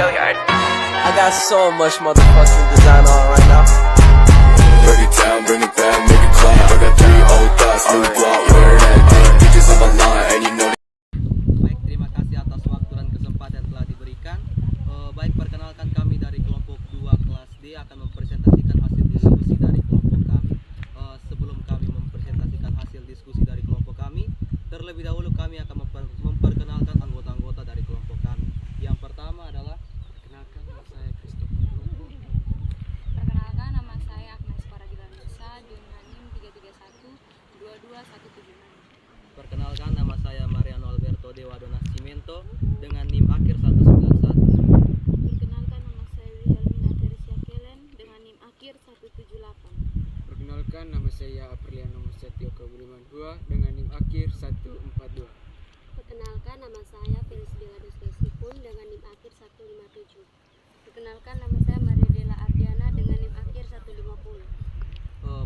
I got so much motherfucking design on right now. Break it down, bring it back, make it clap. I got 3 old thoughts, new block, where that thing. Bitches on my line, and you know. Baik, terima kasih atas waktu dan kesempatan telah diberikan. Baik, perkenalkan kami dari kelompok 2 kelas D akan mempresentasikan hasil diskusi dari kelompok kami. Sebelum kami mempresentasikan hasil diskusi dari kelompok kami, terlebih dahulu kami akan memperkenalkan anggota-anggota dari kelompok kami. Yang pertama adalah perkenalkan, nama saya Christopher Lupo. Perkenalkan, nama saya Agnes Paradilanisa dengan NIM 3312217. Perkenalkan, nama saya Mariano Alberto Dewa Nascimento dengan NIM akhir 191. Perkenalkan, nama saya Wilhelmina Teresia Kelen dengan NIM akhir 178. Perkenalkan, nama saya Apriliano Musetio Kebuliman Hua dengan NIM akhir 142. Perkenalkan, nama saya Felis Deladus Desipun dengan NIM akhir 157. Perkenalkan, nama saya Maria Dela Ardiana dengan NIM akhir 150.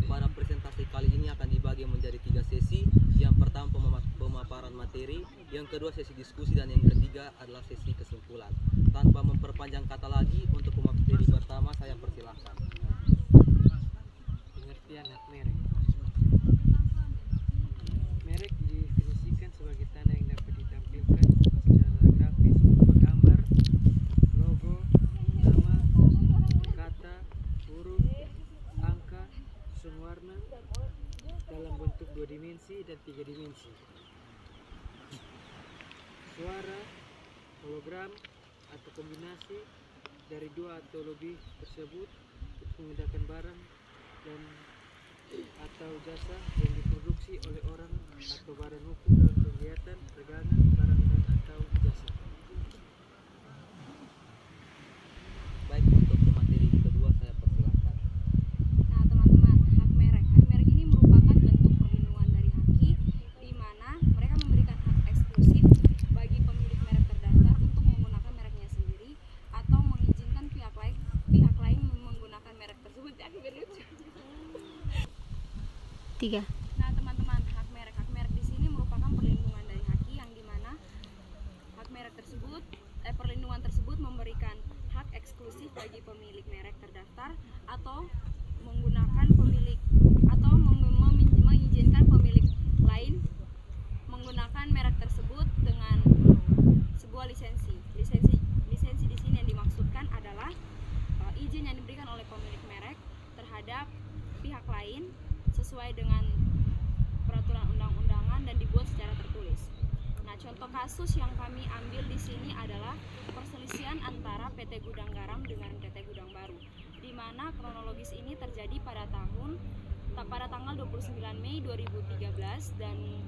Pada presentasi kali ini akan dibagi menjadi 3 sesi. Yang pertama pemaparan materi, yang kedua sesi diskusi, dan yang ketiga adalah sesi kesimpulan. Tanpa memperpanjang kata lagi, untuk pemateri pertama saya persilahkan. Pengertian hak merek. Merek didefinisikan sebagai tanda yang dapat ditampilkan secara grafis berupa gambar, logo, nama, kata, huruf, angka, susun warna dalam bentuk 2 dimensi dan 3 dimensi. Suara, hologram, atau kombinasi dari 2 atau lebih tersebut untuk membedakan barang dan atau jasa yang diproduksi oleh orang atau badan hukum dalam kegiatan perdagangan barang dan atau jasa. Baik, untuk pemateri kedua saya persilahkan. Nah, teman-teman, hak merek. Hak merek ini merupakan bentuk perlindungan dari haki, di mana mereka memberikan hak eksklusif bagi pemilik merek terdaftar untuk menggunakan mereknya sendiri atau mengizinkan pihak lain menggunakan merek tersebut. Jadi lucu. 3. Nah, teman-teman, hak merek di sini merupakan perlindungan dari haki, yang dimana hak merek tersebut, perlindungan tersebut memberikan hak eksklusif bagi pemilik merek terdaftar atau menggunakan pemilik atau mengizinkan pemilik lain menggunakan merek tersebut dengan sebuah lisensi. Lisensi di sini yang dimaksudkan adalah izin yang diberikan oleh pemilik merek terhadap pihak lain sesuai dengan peraturan undang-undangan dan dibuat secara tertulis. Nah, contoh kasus yang kami ambil di sini adalah perselisihan antara PT Gudang Garam dengan PT Gudang Baru, di mana kronologis ini terjadi pada tanggal 29 Mei 2013 dan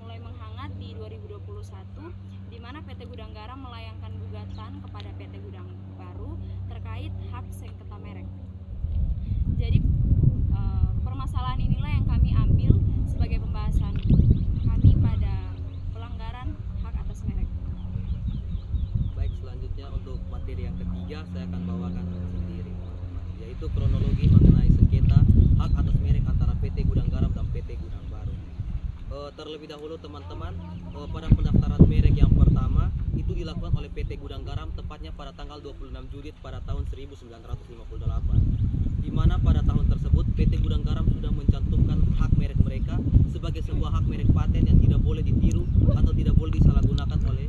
mulai menghangat di 2021, di mana PT Gudang Garam melayangkan gugatan kepada PT Gudang Baru terkait hak sengketa merek. Jadi permasalahan inilah yang kami ambil sebagai pembahasan kami pada pelanggaran hak atas merek. Baik, selanjutnya untuk materi yang ketiga saya akan bawakan sendiri, yaitu kronologi mengenai sengketa hak atas merek antara PT Gudang Garam dan PT Gudang Baru. Terlebih dahulu teman-teman, pada pendaftaran merek yang pertama itu dilakukan oleh PT Gudang Garam tepatnya pada tanggal 26 Juli pada tahun 1958, di mana pada tahun tersebut PT Gudang Garam sudah mencantumkan hak merek mereka sebagai sebuah hak merek paten yang tidak boleh ditiru atau tidak boleh disalahgunakan oleh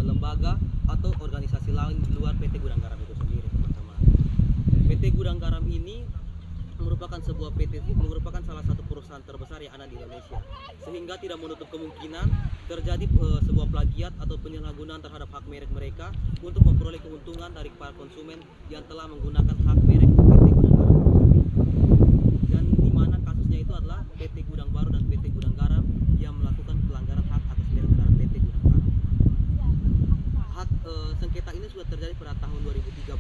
lembaga atau organisasi lain di luar PT Gudang Garam itu sendiri, teman-teman. PT Gudang Garam ini merupakan salah satu perusahaan terbesar yang ada di Indonesia, sehingga tidak menutup kemungkinan terjadi sebuah plagiat atau penyalahgunaan terhadap hak merek mereka untuk memperoleh keuntungan dari para konsumen yang telah menggunakan hak merek PT Gudang Garam tersebut. Dan di mana kasusnya itu adalah PT Gudang Baru dan PT Gudang Garam yang melakukan pelanggaran hak atas merek terhadap PT Gudang Garam. Sengketa ini sudah terjadi pada tahun 2013,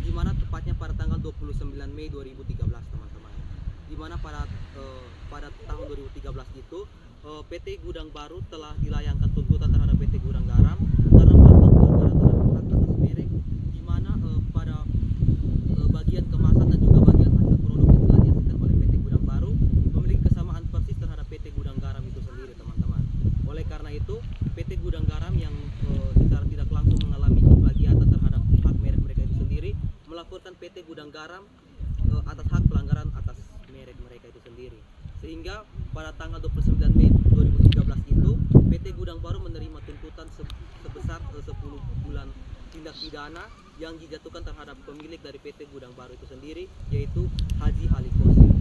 di mana tepatnya pada tanggal 29 Mei 2013, teman-teman. Di mana pada tahun 2013 itu PT Gudang Baru telah dilayangkan tuntutan terhadap PT Gudang Garam karena melakukan pelanggaran terhadap hak atas merek, di mana pada bagian kemasan dan juga bagian hasil produk yang telah dihasilkan oleh PT Gudang Baru memiliki kesamaan persis terhadap PT Gudang Garam itu sendiri, teman-teman. Oleh karena itu PT Gudang Garam yang secara tidak langsung mengalami plagiatan terhadap hak PT Gudang Garam atas hak pelanggaran atas merek mereka itu sendiri. Sehingga pada tanggal 29 Mei 2013 itu PT Gudang Baru menerima tuntutan sebesar 10 bulan tindak pidana yang dijatuhkan terhadap pemilik dari PT Gudang Baru itu sendiri, yaitu Haji Halikosi,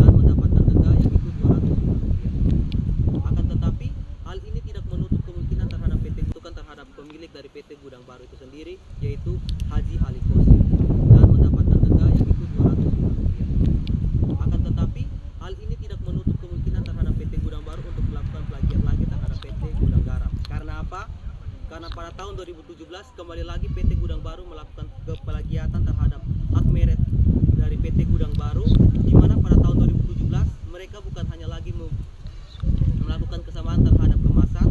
dan mendapatkan denda yaitu 200 juta rupiah. Akan tetapi hal ini tidak menutup kemungkinan terhadap pemilik dari PT Gudang Baru itu sendiri, yaitu Haji Halikosi, dan mendapatkan denda yaitu 200 juta rupiah. Akan tetapi hal ini tidak menutup kemungkinan terhadap PT Gudang Baru untuk melakukan plagiat lagi terhadap PT Gudang Garam. Karena apa? Karena pada tahun 2017 kembali lagi PT Gudang Baru melakukan keplagiatan terhadap hak merek dari PT Gudang Baru, di mana pada tahun 2017 mereka bukan hanya lagi melakukan kesamaan terhadap kemasan,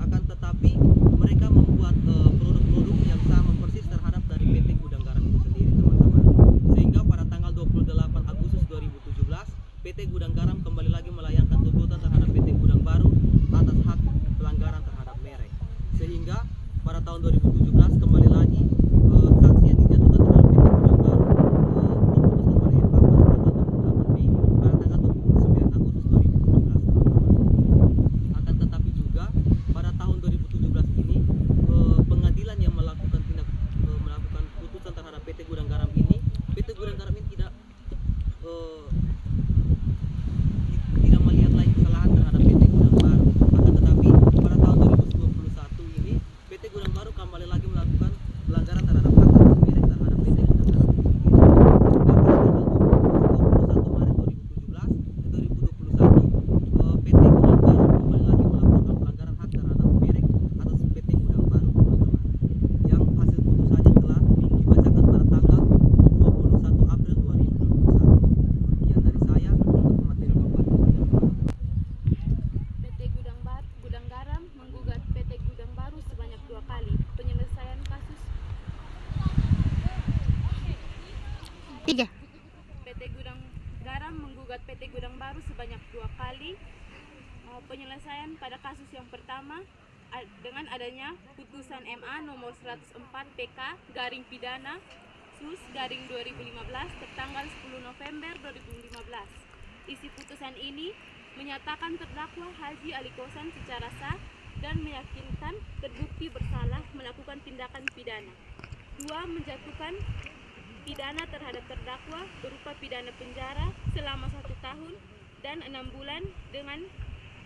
akan tetapi mereka membuat produk-produk yang sama persis terhadap dari PT Gudang Garam itu sendiri, teman-teman. Sehingga pada tanggal 28 Agustus 2017 PT Gudang Garam kembali lagi melayangkan tuntutan terhadap PT Gudang Baru atas hak pelanggaran terhadap merek. Sehingga pada tahun 2017 kembali lagi sanksi yang dijatuhkan terhadap PT Gudang Baru diputuskan oleh MK pada tanggal 29 Agustus 2017. Akan tetapi juga pada tahun 2017 ini pengadilan yang melakukan putusan terhadap PT Gudang Garam ini, PT Gudang Garam ini tidak melihat lagi kesalahan terhadap PT Gudang Baru. Akan tetapi pada tahun 2021 ini PT Gudang Baru kembali lagi melakukan pelanggaran terhadap hak atas merek terhadap PT Gudang Garam. PT Gudang Baru kembali lagi melakukan pelanggaran hak terhadap merek atas PT Gudang Baru, teman-teman. Yang hasil putusannya telah dibacakan pada tanggal 21 April 2021. Sekian dari saya untuk materi Bapak. PT Gudang Garam menggugat PT Gudang Baru sebanyak 2 kali. Penyelesaian kasus. 3. PT Gudang Garam menggugat PT Gudang Baru sebanyak 2 kali. Penyelesaian pada kasus yang pertama dengan adanya putusan MA nomor 104 PK garing pidana SUS garing 2015 tertanggal 10 November 2015. Isi putusan ini menyatakan terdakwa Haji Alikosan secara sah dan meyakinkan terbukti bersalah melakukan tindakan pidana. 2. Menjatuhkan pidana terhadap terdakwa berupa pidana penjara selama 1 tahun dan 6 bulan dengan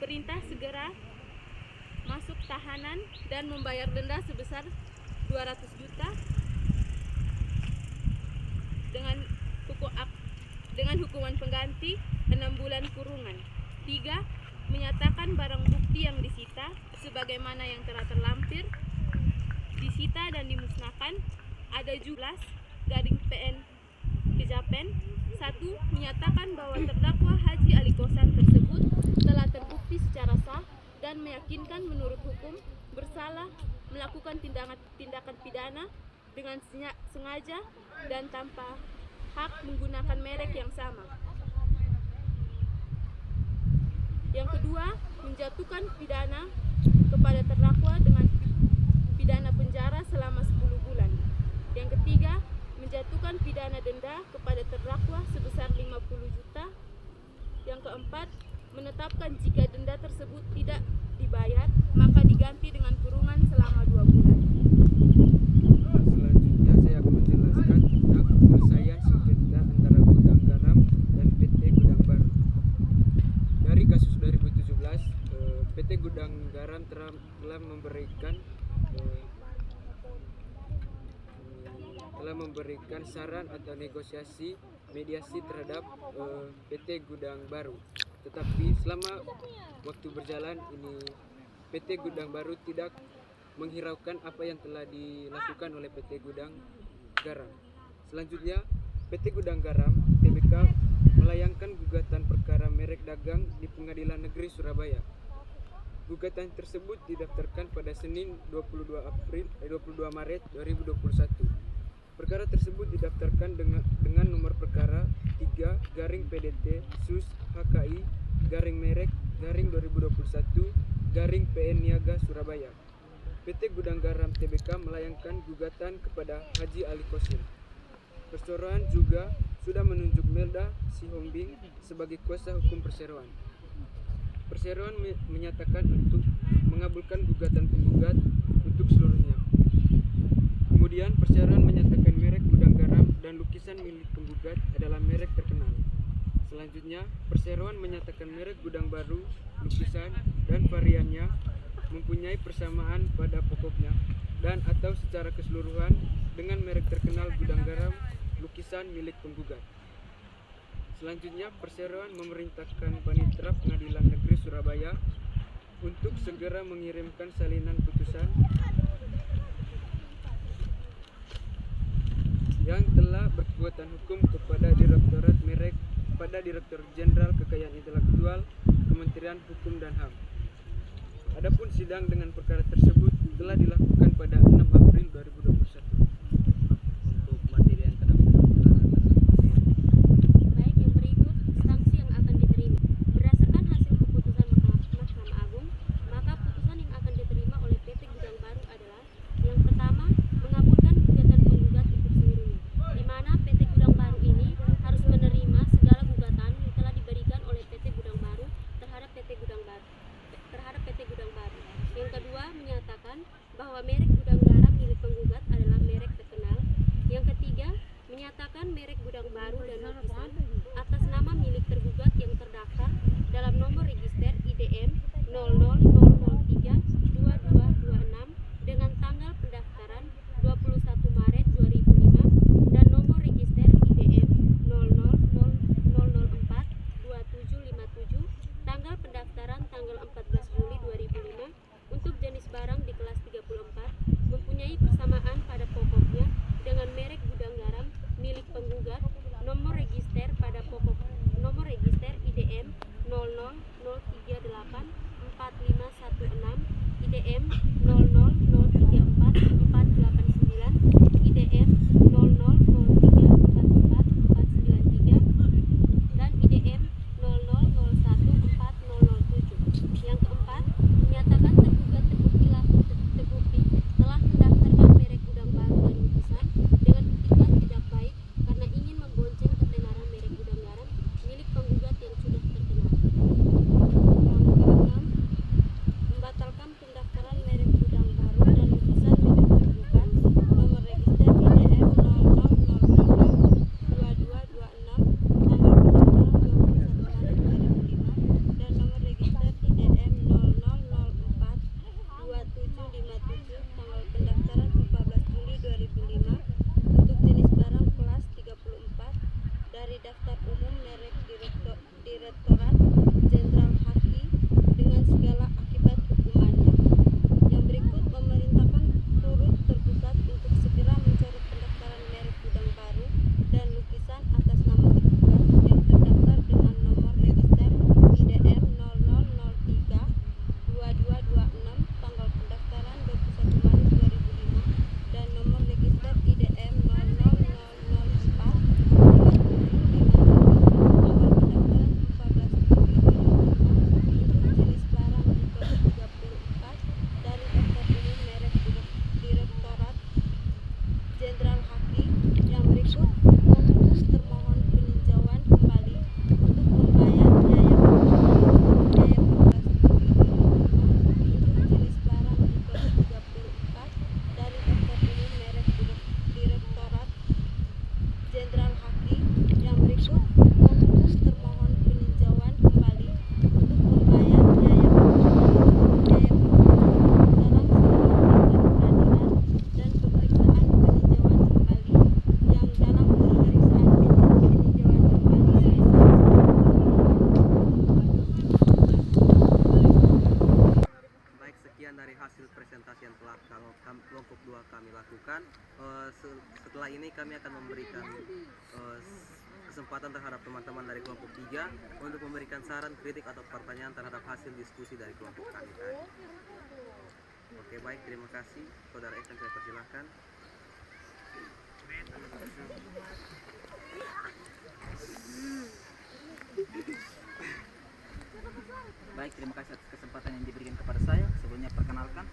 perintah segera masuk tahanan dan membayar denda sebesar 200 juta dengan hukuman pengganti 6 bulan kurungan. 3. Menyatakan barang bukti yang disita sebagaimana yang telah terlampir disita dan dimusnahkan ada 17 garing PN Kejapen. 1. Menyatakan bahwa terdakwa Haji Alikosan tersebut telah terbukti secara sah dan meyakinkan menurut hukum bersalah melakukan tindakan pidana dengan sengaja dan tanpa hak menggunakan merek yang sama. Yang kedua, menjatuhkan pidana kepada terdakwa dengan pidana penjara selama 10 bulan. Yang ketiga, menjatuhkan pidana denda kepada terdakwa sebesar 50 juta. Yang keempat, menetapkan jika denda tersebut tidak dibayar, maka diganti dengan kurungan selama 2 bulan. Selanjutnya saya akan menjelaskan tentang penyelesaian sengketa antara Gudang Garam dan PT Gudang Baru. Dari kasus 2017, PT Gudang Garam telah memberikan saran atau negosiasi mediasi terhadap PT Gudang Baru. Tetapi selama waktu berjalan ini PT Gudang Baru tidak menghiraukan apa yang telah dilakukan oleh PT Gudang Garam. Selanjutnya, PT Gudang Garam Tbk melayangkan gugatan perkara merek dagang di Pengadilan Negeri Surabaya. Gugatan tersebut didaftarkan pada Senin 22 Maret 2021. Perkara tersebut didaftarkan dengan nomor perkara 3 garing PDT SUS HKI garing merek garing 2021 garing PN Niaga Surabaya. PT Gudang Garam Tbk melayangkan gugatan kepada Haji Ali Kosim. Perseroan juga sudah menunjuk Melda Sihombing sebagai kuasa hukum perseroan. Perseroan menyatakan untuk mengabulkan gugatan penggugat untuk seluruhnya. Kemudian perseroan menyatakan merek gudang garam dan lukisan milik penggugat adalah merek terkenal. Selanjutnya, perseroan menyatakan merek gudang baru, lukisan, dan variannya mempunyai persamaan pada pokoknya dan atau secara keseluruhan dengan merek terkenal gudang garam, lukisan milik penggugat. Selanjutnya, perseroan memerintahkan Panitera Pengadilan Negeri Surabaya untuk segera mengirimkan salinan putusan yang telah berkekuatan hukum kepada Direktorat Merek pada Direktur Jenderal Kekayaan Intelektual Kementerian Hukum dan HAM. Adapun sidang dengan perkara tersebut telah dilakukan pada 6 April 2021. Untuk materi yang kedap Baik, yang berikut sanksi yang akan diterima. Berdasarkan hasil keputusan Mahkamah Agung, maka putusan yang akan diterima oleh PT Gudang Baru adalah yang pertama, mengabulkan gugatan penggugat untuk seluruhnya, di mana PT Gudang Baru ini harus menerima segala gugatan yang telah diberikan oleh PT Gudang Baru terhadap PT Gudang Baru. Yang kedua, menyatakan bahwa merek gudang garam milik penggugat adalah merek terkenal. Yang ketiga, menyatakan merek gudang baru dan lukisan atas nama milik tergugat yang terdaftar dalam nomor register IDM 00032226 dengan tanggal pendaftaran 21 Maret 2005 dan nomor register IDM 00042757 tanggal pendaftaran tanggal 14 Juli 2005 untuk jenis barang di kelas 34 mempunyai persamaan pada pokoknya dengan merek gudang garam milik penggugat, nomor register pada pokok nomor register IDM 003845116 IDM 000344489 IDM 000344493 dan IDM 0001407. Yang keempat, menyatakan tergugat terbukti telah mendaftarkan merek gudang baru dan lukisan dengan itikat tidak baik karena ingin membonceng ketenaran merek gudang garam milik penggugat yang sudah terkenal. Yang keenam, membatalkan pendaftaran merek gudang baru dan lukisan milik penggugat, nomor register IDM 00032226 tanggal pendaftaran 21 Maret 2005 dan nomor register IDM 00042757 tanggal pendaftaran 14 Juli 2005 untuk jenis barang kelas 34 dari daftar umum merek Direktorat Jenderal Haki dengan segala akibat hukumannya. Yang berikut memerintahkan turut tergugat untuk segera mencoret pendaftaran merek gudang baru dan lukisan atas nama tergugat yang terdaftar dengan nomor register IDM 00032226 tanggal pendaftaran 21 Maret 2005 dan nomor register IDM 2 kami lakukan. Setelah ini kami akan memberikan kesempatan terhadap teman-teman dari kelompok 3 untuk memberikan saran, kritik atau pertanyaan terhadap hasil diskusi dari kelompok kami tadi. Oke, baik, terima kasih. Saudara Esen, saya persilahkan. Baik, terima kasih atas kesempatan yang diberikan kepada saya. Sebelumnya perkenalkan,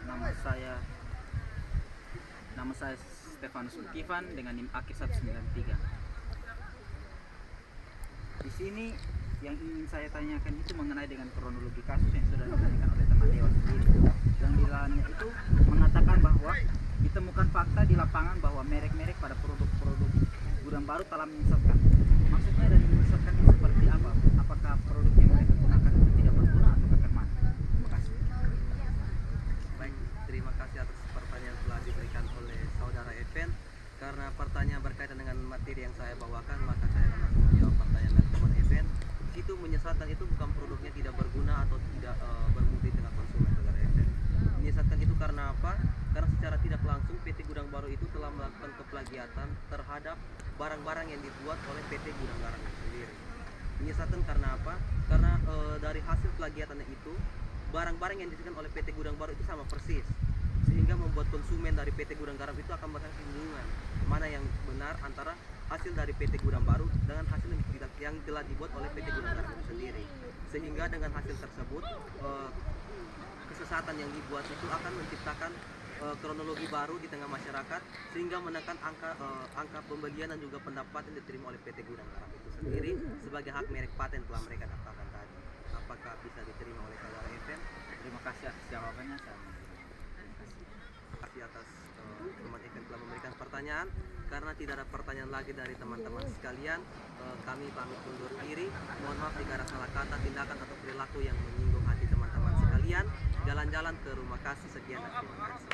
Nama saya Stefanus Bukivan dengan NIM akhir 193. Di sini yang ingin saya tanyakan itu mengenai dengan kronologi kasus yang sudah ditanyakan oleh teman Dewan sendiri. Yang di dalamnya itu mengatakan bahwa ditemukan fakta di lapangan bahwa merek-merek pada produk-produk gudang baru telah menyesatkan. Maksudnya dari menyesatkan itu seperti apa? Apakah produk yang mereka gunakan itu tidak berguna atau kekemana? Terima kasih. Baik, terima kasih atas pertanyaan telah diberikan oleh saudara Evan. Karena pertanyaan berkaitan dengan materi yang saya bawakan, maka saya akan langsung menjawab pertanyaan dari teman Evan. Itu menyesatkan itu bukan produknya tidak berguna atau tidak bermutu di tengah konsumen, saudara Evan. Menyesatkan itu karena apa? Karena secara tidak langsung PT Gudang Baru itu telah melakukan keplagiatan terhadap barang-barang yang dibuat oleh PT Gudang Garam itu sendiri. Menyesatkan karena apa? Karena dari hasil plagiatannya itu barang-barang yang disediakan oleh PT Gudang Baru itu sama persis, sehingga membuat konsumen dari PT Gudang Garam itu akan merasa kebingungan mana yang benar antara hasil dari PT Gudang Baru dengan hasil yang telah dibuat oleh PT Gudang Garam itu sendiri. Sehingga dengan hasil tersebut kesesatan yang dibuat itu akan menciptakan kronologi baru di tengah masyarakat sehingga menekan angka pembelian dan juga pendapatan yang diterima oleh PT Gudang Garam itu sendiri sebagai hak merek paten telah mereka daftarkan tadi. Apakah bisa diterima oleh saudara Evan? Terima kasih atas jawabannya. Terima kasih atas teman Evan telah memberikan pertanyaan. Karena tidak ada pertanyaan lagi dari teman-teman sekalian, kami pamit undur diri. Mohon maaf jika ada salah kata, tindakan atau perilaku yang menyinggung hati teman-teman sekalian. Jalan-jalan ke rumah kasih. Sekian dan terima kasih.